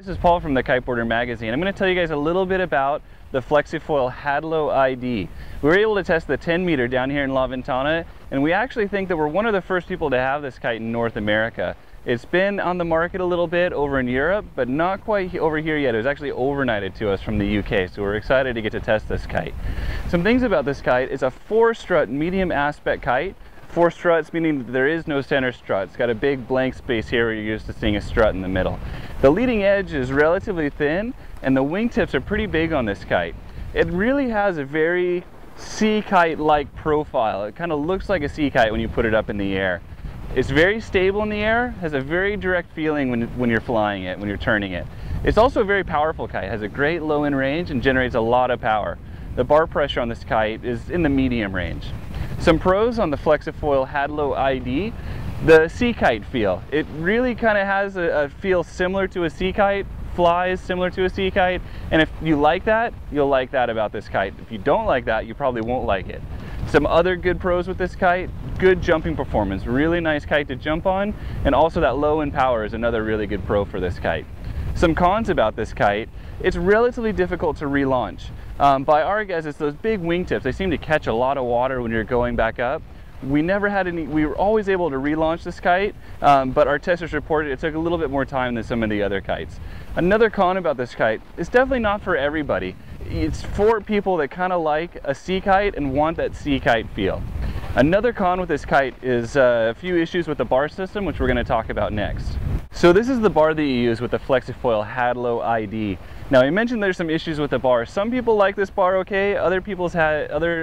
This is Paul from the Kiteboarder magazine. I'm going to tell you guys a little bit about the Flexifoil Hadlow ID. We were able to test the 10 meter down here in La Ventana, and we actually think that we're one of the first people to have this kite in North America. It's been on the market a little bit over in Europe, but not quite over here yet. It was actually overnighted to us from the UK, so we're excited to get to test this kite. Some things about this kite: it's a 4-strut medium aspect kite. 4 struts, meaning that there is no center strut. It's got a big blank space here where you're used to seeing a strut in the middle. The leading edge is relatively thin, and the wingtips are pretty big on this kite. It really has a very sea kite-like profile. It kind of looks like a sea kite when you put it up in the air. It's very stable in the air, has a very direct feeling when you're flying it, when you're turning it. It's also a very powerful kite. It has a great low end range and generates a lot of power. The bar pressure on this kite is in the medium range. Some pros on the Flexifoil Hadlow ID: the sea kite feel. It really kind of has a feel similar to a sea kite, flies similar to a sea kite, and if you like that, you'll like that about this kite. If you don't like that, you probably won't like it. Some other good pros with this kite: good jumping performance, really nice kite to jump on, and also that low end power is another really good pro for this kite. Some cons about this kite: it's relatively difficult to relaunch. By our guess, it's those big wingtips. They seem to catch a lot of water when you're going back up. We never had any, we were always able to relaunch this kite, but our testers reported it took a little bit more time than some of the other kites. Another con about this kite: it's definitely not for everybody. It's for people that kind of like a sea kite and want that sea kite feel. Another con with this kite is a few issues with the bar system, which we're going to talk about next. So this is the bar that you use with the Flexifoil Hadlow ID. Now, I mentioned there's some issues with the bar. Some people like this bar okay, other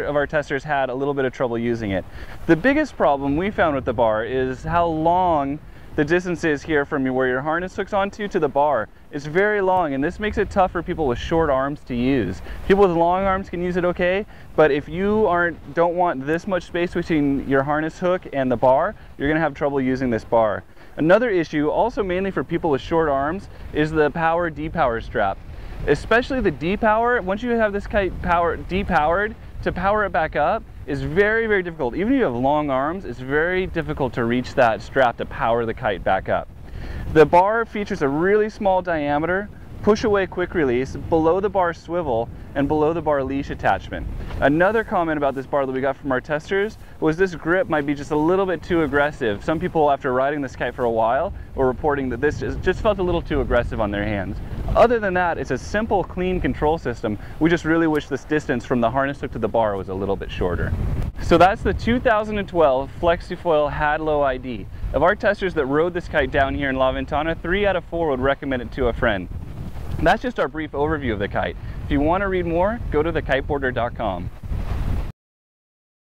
of our testers had a little bit of trouble using it. The biggest problem we found with the bar is how long the distance is here from where your harness hooks onto to the bar. It's very long, and this makes it tough for people with short arms to use. People with long arms can use it okay, but if you don't want this much space between your harness hook and the bar, you're going to have trouble using this bar. Another issue, also mainly for people with short arms, is the power depower strap. Especially the depower. Once you have this kite depowered, to power it back up is very, very difficult. Even if you have long arms, it's very difficult to reach that strap to power the kite back up. The bar features a really small diameter, push away quick release, below the bar swivel, and below the bar leash attachment. Another comment about this bar that we got from our testers was this grip might be just a little bit too aggressive. Some people, after riding this kite for a while, were reporting that this just felt a little too aggressive on their hands. Other than that, it's a simple, clean control system. We just really wish this distance from the harness hook to the bar was a little bit shorter. So that's the 2012 Flexifoil Hadlow ID. Of our testers that rode this kite down here in La Ventana, 3 out of 4 would recommend it to a friend. That's just our brief overview of the kite. If you want to read more, go to thekiteboarder.com.